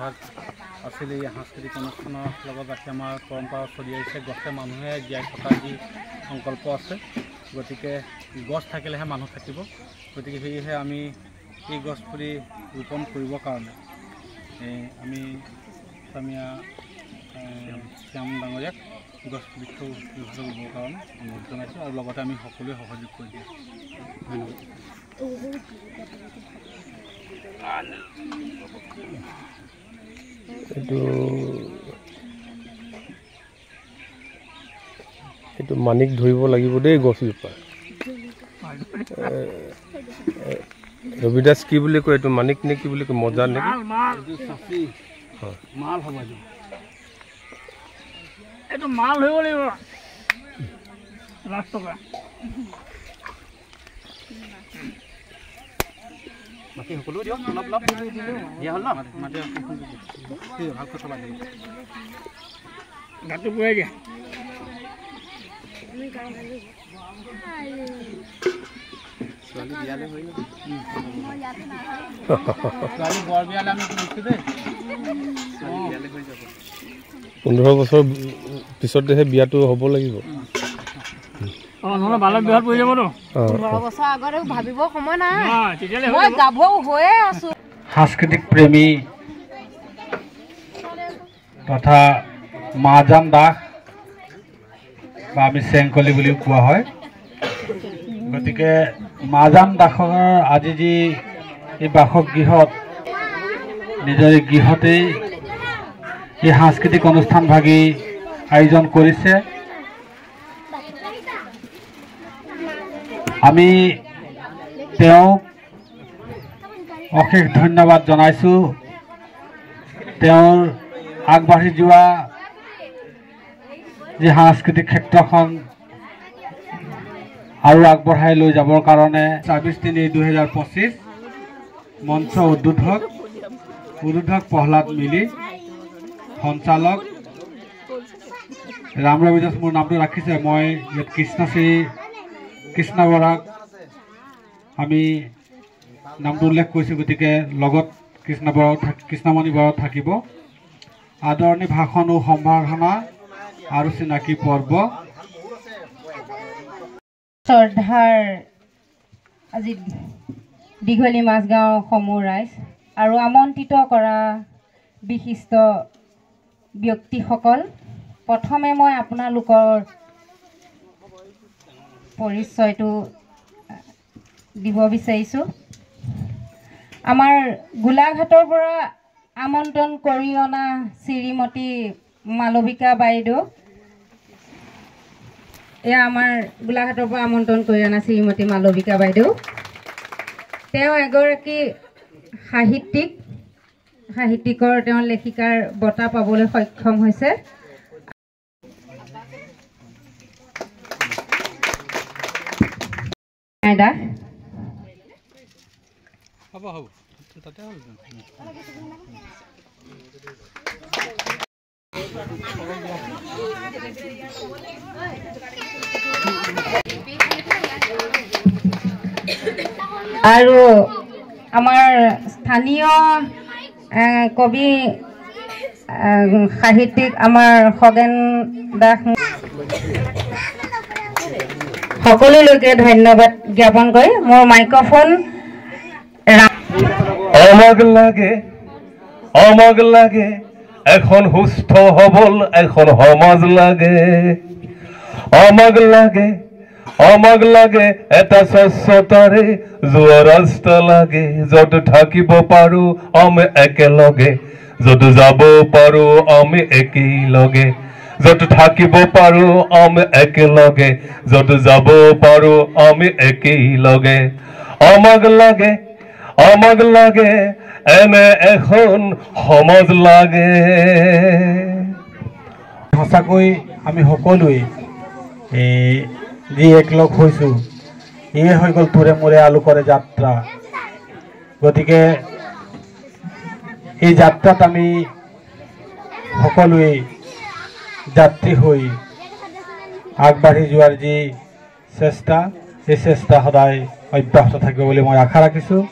ভাগ আছিল এই সাংস্কৃতিক অনুষ্ঠানৰ লগত ৰাখি আমাৰ পৰম্পৰা চলি আহিছে। গছে মানুহে জীয়াই থকাৰ যি সংকল্প আছে, গতিকে গছ থাকিলেহে মানুহ থাকিব। গতিকে সেয়েহে আমি এই গছ পুলি ৰোপণ কৰিবৰ কাৰণে আমি স্বামীয়া শ্যাম ডাঙৰীয়াক গছ বৃক্ষ ৰুবৰ কাৰণে অনুৰোধ জনাইছোঁ আৰু লগতে আমি সকলোৱে সহযোগ কৰি দিওঁ। ধন্যবাদ। এইটো মানিক ধৰিব লাগিব দেই গছজোপা। ৰবিদাস কি বুলি কয় এইটো, মানিক নে কি বুলি কয়, মজা নেকি? মাল হ'ব এইটো মাল ধৰিব লাগিব লাখ টকা। বাকী সকলো দিয়ক অলপ অলপ দিয়া হ'ল ন, মাটি ভালকৈ চলাই দিম। গাঁতটো পুৰাই দিয়া। ছোৱালী বিয়ালৈ হৈ যাব। ছোৱালী বৰ বিয়ালৈ আমি গৈছোঁ দেই। ছোৱালী বিয়ালৈ হৈ যাব। 15 বছৰ পিছতহে বিয়াটো হ'ব লাগিব। নহ'লে বালক বিয়াত পৰি যাবতো। 15 বছৰ আগতে ভাবিব সময় নাই, মই গাভৰু হৈয়ে আছোঁ। সাংস্কৃতিক প্ৰেমী তথা মাজান দাস বা আমি চেংকলি বুলিও কোৱা হয়। গতিকে মাজান দাসৰ আজি যি এই বাসগৃহত নিজৰ গৃহতেই এই সাংস্কৃতিক অনুষ্ঠান ভাগি আয়োজন কৰিছে, আমি তেওঁক অশেষ ধন্যবাদ জনাইছোঁ। তেওঁৰ আগবাঢ়ি যোৱা যি সাংস্কৃতিক ক্ষেত্ৰখন আৰু আগবঢ়াই লৈ যাবৰ কাৰণে 24/3/2025 মঞ্চ উদ্বোধক প্ৰহ্লাদ মিলি, সঞ্চালক ৰাম ৰবিদাস মোৰ নামটো ৰাখিছে। মই ইয়াত কৃষ্ণ বৰাক আমি নামটো উল্লেখ কৰিছোঁ, গতিকে লগত কৃষ্ণমণি বৰাও থাকিব। আদৰণি ভাষণ ও সম্বৰ্ধনা আৰু চিনাকি পৰ্ব। শ্ৰদ্ধাৰ আজি দীঘলী মাজগাঁও সমূহ ৰাইজ আৰু আমন্ত্ৰিত কৰা বিশিষ্ট ব্যক্তিসকল, প্ৰথমে মই আপোনালোকৰ পৰিচয়টো দিব বিচাৰিছোঁ। আমাৰ গোলাঘাটৰ পৰা আমন্ত্ৰণ কৰি অনা শ্ৰীমতী মালবিকা বাইদেউ, এয়া আমাৰ গোলাঘাটৰ পৰা আমন্ত্ৰণ কৰি অনা শ্ৰীমতী মালবিকা বাইদেউ। তেওঁ এগৰাকী সাহিত্যিকৰ, তেওঁ লেখিকাৰ বঁটা পাবলৈ সক্ষম হৈছে। আৰু আমাৰ স্থানীয় কবি সাহিত্যিক আমাৰ খগেন দাস, সকলোলৈকে ধন্যবাদ জ্ঞাপন কৰি মোৰ মাইক্ৰফোন। আমাক লাগে এখন সুস্থ সবল এখন সমাজ লাগে। আমাক লাগে এটা স্বচ্ছতাৰে যোৱা ৰাস্তা লাগে, য'ত থাকিব পাৰোঁ আমি একেলগে, য'ত যাব পাৰোঁ আমি একেলগে, য'ত থাকিব পাৰোঁ আমি একেলগে, য'ত যাব পাৰোঁ আমি একেলগে। আমাক লাগে এনে এখন সমাজ লাগে। সঁচাকৈ আমি সকলোৱে যি একলগ হৈছোঁ, এয়ে হৈ গ'ল তোৰে মোৰে আলোকৰে যাত্ৰা। গতিকে এই যাত্ৰাত আমি সকলোৱে যাত্ৰী হৈ আগবাঢ়ি যোৱাৰ যি চেষ্টা, এই চেষ্টা সদায় অব্যাহত থাকিব বুলি মই আশা ৰাখিছোঁ।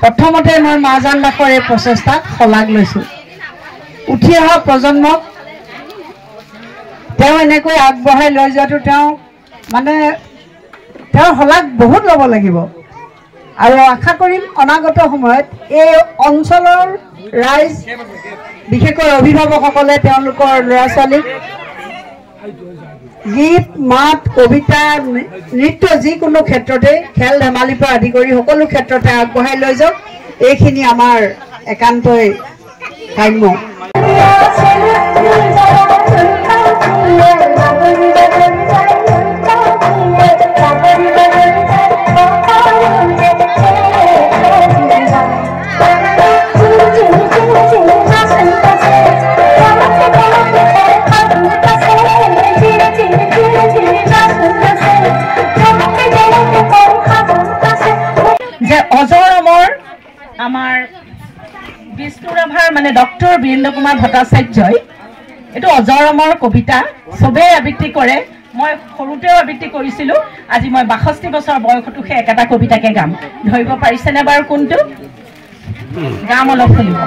প্ৰথমতে মই মহাজন দাসৰ এই প্ৰচেষ্টাক শলাগ লৈছোঁ। উঠি অহা প্ৰজন্মক তেওঁ এনেকৈ আগবঢ়াই লৈ যোৱাটো তেওঁৰ শলাগ বহুত ল'ব লাগিব আৰু আশা কৰিম অনাগত সময়ত এই অঞ্চলৰ ৰাইজ বিশেষকৈ অভিভাৱকসকলে তেওঁলোকৰ ল'ৰা ছোৱালীক গীত মাত কবিতা নৃত্য যিকোনো ক্ষেত্ৰতে খেল ধেমালিৰ পৰা আদি কৰি সকলো ক্ষেত্ৰতে আগবঢ়াই লৈ যাওক। এইখিনি আমাৰ একান্তই কাম্য। আমাৰ বিষ্ণু ৰাভাৰ মানে ডক্টৰ বীৰেন্দ্ৰ কুমাৰ ভট্টাচাৰ্যই এইটো অজৰমৰ কবিতা চবেই আবৃত্তি কৰে। মই সৰুতেও আবৃত্তি কৰিছিলোঁ। আজি মই ৬২ বছৰ বয়সতো সেই একেটা কবিতাকে গাম। ধৰিব পাৰিছেনে বাৰু কোনটো? গাম অলপ শুনিব।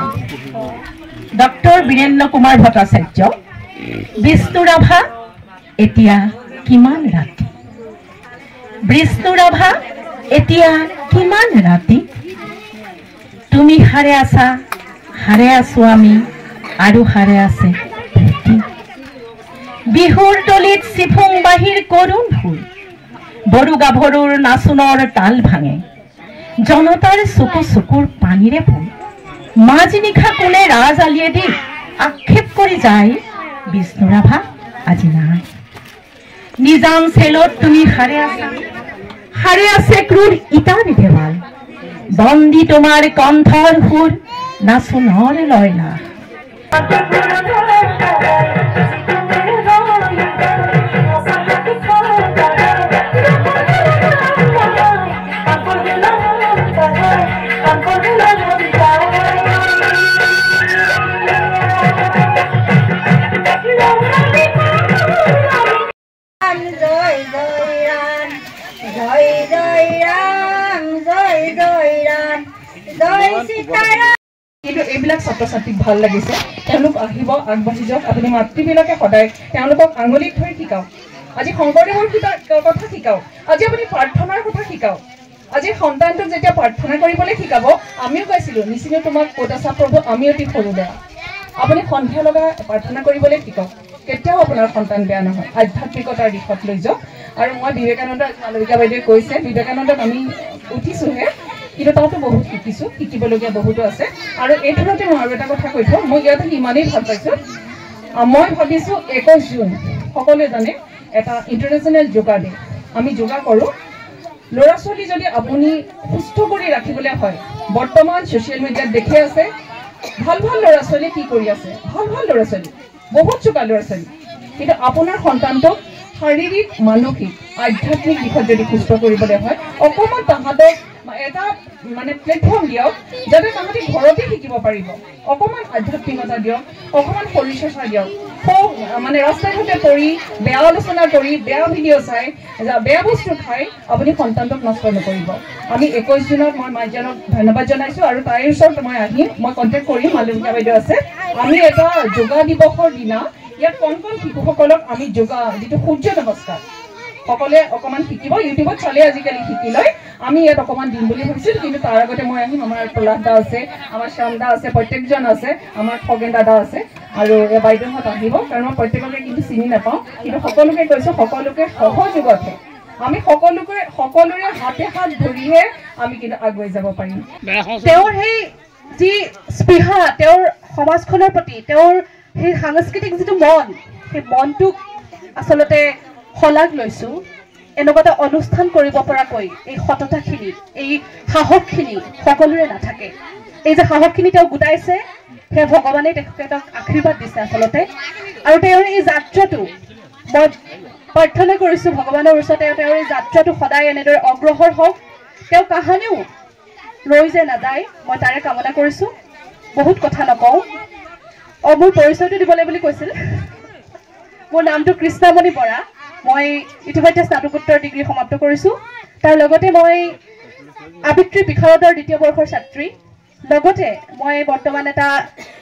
ডক্টৰ বীৰেন্দ্ৰ কুমাৰ ভট্টাচাৰ্য। বিষ্ণু ৰাভা এতিয়া কিমান ৰাতি, বিষ্ণু ৰাভা এতিয়া কিমান ৰাতি, তুমি হাৰে আছা, হাৰে আছো আমি, আৰু হাৰে আছে বিহুৰ তলিত চিফুং বাহিৰ কৰুণ ফুল, বড়ো গাভৰুৰ নাচোনৰ তাল ভাঙে, জনতাৰ চকু চকুৰ পানীৰে ফুল, মাজ নিশা কোনে ৰাজ আলিয়ে দি আক্ষেপ কৰি যায়, বিষ্ণু ৰাভা আজি নাই। নিজাম চেলত তুমি হাৰে আছে ক্ৰূৰ ইটাৰ দেওয়াল, বন্দী তোমাৰ কণ্ঠৰ সুৰ নাচোনৰ লয়লা। কিন্তু এইবিলাক ছাত্ৰ ছাত্ৰীক ভাল লাগিছে। তেওঁলোক আহিব, আগবাঢ়ি যাওক। আপুনি মাতৃবিলাকে সদায় তেওঁলোকক আঙুলিত ধৰি শিকাওক। আজি শংকৰদেৱৰ কথা শিকাওক। আজি আপুনি প্ৰাৰ্থনাৰ কথা শিকাওক। আজি সন্তানটোক যেতিয়া প্ৰাৰ্থনা কৰিবলৈ শিকাব, আমিও গাইছিলোঁ নিচিনো তোমাক ক'ত আছা প্ৰভু আমি অতি সৰু বেয়া। আপুনি সন্ধিয়া লগা প্ৰাৰ্থনা কৰিবলৈ শিকাওক। কেতিয়াও আপোনাৰ সন্তান বেয়া নহয়। আধ্যাত্মিকতাৰ দিশত লৈ যাওক। আৰু মই বিবেকানন্দ মালবিকা বাইদেৱে কৈছে, বিবেকানন্দক আমি উঠিছোঁহে, কিন্তু তাতো বহুত শিকিছোঁ, শিকিবলগীয়া বহুতো আছে। আৰু এই ধৰণতে মই আৰু এটা কথা কৈ থওঁ, মই ইয়াতে ইমানেই ভাল পাইছোঁ। মই ভাবিছোঁ ২১ জুন সকলোৱে জানে এটা ইণ্টাৰনেশ্যনেল যোগা ডে। আমি যোগা কৰোঁ। ল'ৰা ছোৱালী যদি আপুনি সুস্থ কৰি ৰাখিবলৈ হয়, বৰ্তমান ছ'চিয়েল মিডিয়াত দেখি আছে ভাল ভাল ল'ৰা ছোৱালীয়ে কি কৰি আছে, ভাল ভাল ল'ৰা ছোৱালী, বহুত চোকা ল'ৰা ছোৱালী। কিন্তু আপোনাৰ সন্তানটোক শাৰীৰিক মানসিক আধ্যাত্মিক দিশত যদি সুস্থ কৰিবলৈ হয়, অকণমান তাহাঁতক এটা মানে প্লেটফৰ্ম দিয়ক, যাতে তাহাঁতি ঘৰতে শিকিব পাৰিব। অকণমান আধ্যাত্মিকতা দিয়ক, অকণমান শৰীৰ চৰ্চা দিয়ক। মানে ৰাস্তাই ঘাটে পৰি বেয়া আলোচনা কৰি বেয়া ভিডিঅ' চাই বেয়া বস্তু খাই আপুনি সন্তানটোক নষ্ট নকৰিব। আমি ২১ জুনত মই মাইজানক ধন্যবাদ জনাইছোঁ। আৰু তাইৰ ওচৰত মই আহিম, মই কণ্টেক্ট কৰিম, মালবিকা বাইদেউ আছে। আমি এটা যোগা দিৱসৰ দিনা ইয়াত কণ কণ শিশুসকলক আমি যোগা যিটো সূৰ্য নমস্কাৰ সকলোৱে অকণমান শিকিব। ইউটিউবত চালে আজিকালি শিকি লয়। আমি ইয়াত অকণমান দিম বুলি ভাবিছিলোঁ, কিন্তু তাৰ আগতে মই আহিম। আমাৰ প্ৰহ্লাদ দা আছে, আমাৰ শ্যাম দা আছে, প্ৰত্যেকজন আছে, আমাৰ খগেন দাদা আছে, আৰু এই বাইদেউহঁত আহিব। কাৰণ মই প্ৰত্যেককে কিন্তু চিনি নাপাওঁ, কিন্তু সকলোকে কৈছোঁ, সকলোকে সহযোগতহে আমি সকলোৰে হাতে হাত ধৰিহে আমি কিন্তু আগুৱাই যাব পাৰিম। তেওঁৰ সেই যি স্পৃহা, তেওঁৰ সমাজখনৰ প্ৰতি তেওঁৰ সেই সাংস্কৃতিক যিটো মন, সেই মনটোক আচলতে শলাগ লৈছোঁ। এনেকুৱা এটা অনুষ্ঠান কৰিব পৰাকৈ এই সততাখিনি, এই সাহসখিনি সকলোৰে নাথাকে। এই যে সাহসখিনি তেওঁ গোটাইছে, সেই ভগৱানে তেখেতক আশীৰ্বাদ দিছে আচলতে। আৰু তেওঁৰ এই যাত্ৰাটো মই প্ৰাৰ্থনা কৰিছোঁ ভগৱানৰ ওচৰতে, তেওঁৰ এই যাত্ৰাটো সদায় এনেদৰে অগ্ৰসৰ হওক। তেওঁ কাহানিও ৰৈ যে নাযায়, মই তাৰে কামনা কৰিছোঁ। বহুত কথা নকওঁ। মোৰ পৰিচয়টো দিবলৈ বুলি কৈছিল। মোৰ নামটো কৃষ্ণামণি বৰা। মই ইতিমধ্যে স্নাতকোত্তৰ ডিগ্ৰী সমাপ্ত কৰিছোঁ। তাৰ লগতে মই আবৃত্তি বিশাৰদৰ দ্বিতীয় বৰ্ষৰ ছাত্ৰী লগতে মই বৰ্তমান এটা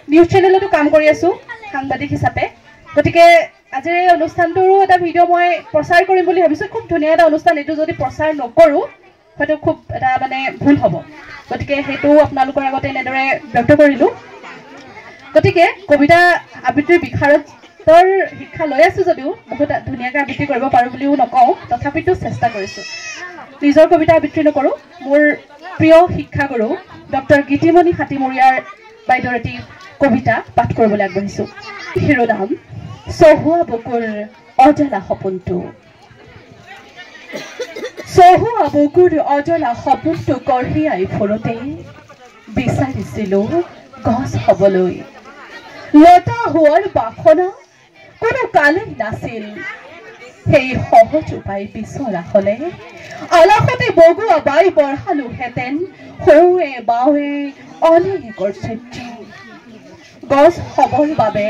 নিউজ চেনেলতো কাম কৰি আছো সাংবাদিক হিচাপে গতিকে আজিৰ এই অনুষ্ঠানটোৰো এটা ভিডিঅ' মই প্ৰচাৰ কৰিম বুলি ভাবিছো খুব ধুনীয়া এটা অনুষ্ঠান এইটো যদি প্ৰচাৰ নকৰো হয়তো খুব এটা মানে ভুল হ'ব গতিকে সেইটো আপোনালোকৰ আগতে এনেদৰে ব্যক্ত কৰিলো গতিকে কবিতা আবৃত্তিৰ বিশাৰদৰ শিক্ষা লৈ আছো যদিও বহুত ধুনীয়াকৈ আবৃত্তি কৰিব পাৰো বুলিও নকওঁ তথাপিতো চেষ্টা কৰিছো নিজৰ কবিতা আবৃত্তি নকৰো মোৰ প্ৰিয় শিক্ষাগুৰু ডক্টৰ গীতিমণি হাতীমূৰীয়াৰ বাইদেউৰ এটি কবিতা পাঠ কৰিবলৈ আগবাঢ়িছো শিৰোনাম চহুৱা বুকুৰ অজলা সপোনটো চহুৱা বুকুৰ অজলা সপোনটো কঢ়িয়াই ফুৰোতে বিচাৰিছিলো গছ হ'বলৈ লতা হোৱাৰ বাসনা কোনো কালেই নাছিল সেই সহজ উপায় বিচৰা হলে আলাসতে বগোৱা বাই বঢ়ালোহেঁতেন সৌৱে বাৱে অনেকৰ চিঠি গছ হ'বৰ বাবে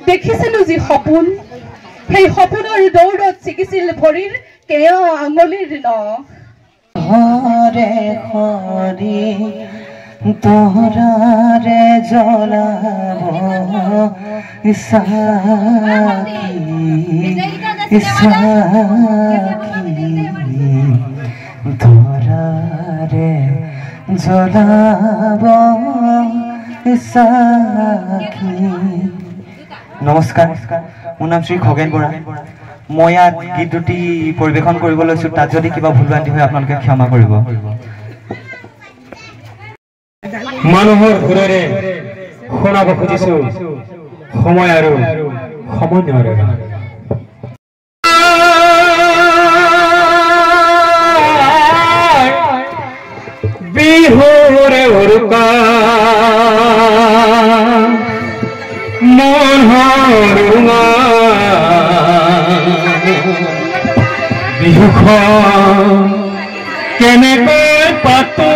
দেখিছিলো যি সপোন সেই সপোনৰ দৌৰত ছিগিছিল ভৰিৰ কেয়া আঙুলিৰ নখ হৰে হৰি তোৰাৰে জ্বলাব ইছাকি তোৰাৰে জ্বলাব ইছাকি নমস্কাৰ মোৰ নাম শ্ৰী খগেন বৰা মই ইয়াত গীত দুটি পৰিৱেশন কৰিব লৈছো তাত যদি কিবা ভুল ভ্ৰান্তি হয় আপোনালোকে ক্ষমা কৰিব মানুহৰ ঘৰেৰে শুনাব খুজিছো সময় আৰু সমন্বয়ৰ বিহুৰে উৰুকা মনহৰুঙা বিহুখন কেনেকৈ পাতো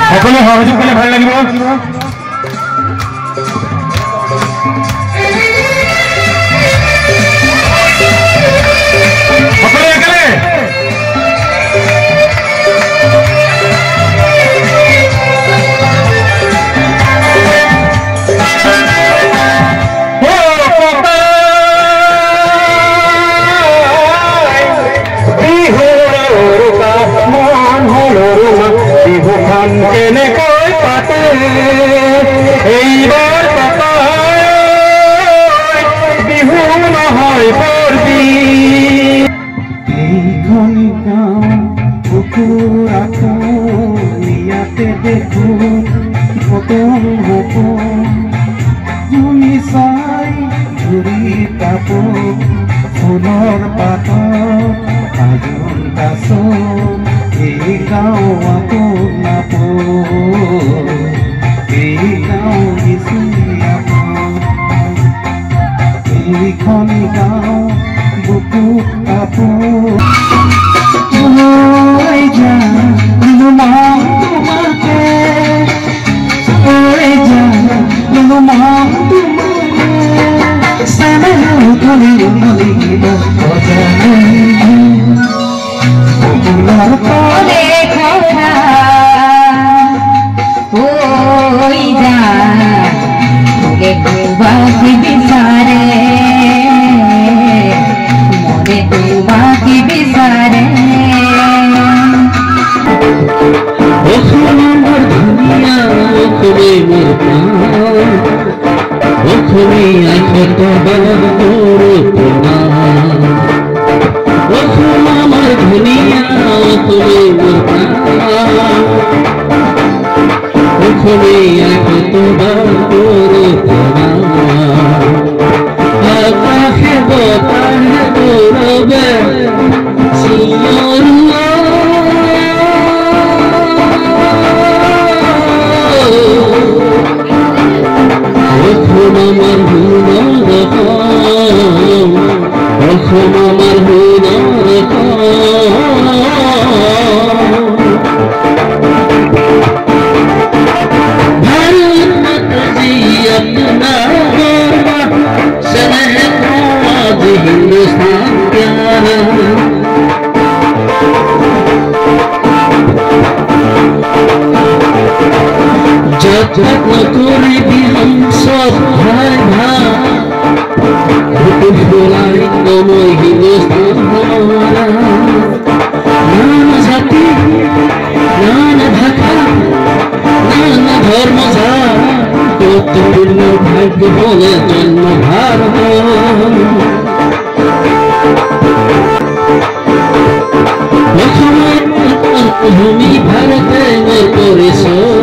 সকলো সহযোগ কৰিলে ভাল লাগিব সকলো একেলগে বিহুখন কেনেকৈ পাতে এইবাৰ বিহু নহয় পৰবি এইখন গাঁও কুকুৰ ইয়াতে দেখো সপোন সপোন তুমি চাই ঘূৰি কাপোৰ ফুলৰ পাতত আজোন কাচোন এই গাঁও আপোন আপোন এই গাঁও কিছু আপোন এইখন গাঁও বুকু আপোন ঐ যান মন তোমাকে ঐ যান মন তোমাকে চেনেহ ধৰিব লাগিব ফুলৰ তলে খোৱা ঐ যান তোলে তোমাকে বিচাৰে মনে তোমাকে বিচাৰে অসমৰ ধুনীয়া অসমে মোৰ প্ৰাণ অসমে আইকত বলদ অসম আমাৰ ধুনীয়া অসমে মোৰ প্ৰাণ অসমে আইকত বলদ আকাশে বতাহে গৌৰৱে চিঞৰোৱা অসম আমাৰ হুনৰ অসম আমাৰ হুনৰ ভাৰত মাতা জি আপোনাৰ চেনেহ যত্ন কৰিবি সব ভাই ভাই মই হিন্দুস্তান নানা জাতি নানা ভাষা নানা ধর্ম যা কতপূর্ণ ভাগ্য বলে জন্ম ভারত ভূমি ভারতে মোৰ পৰিচয়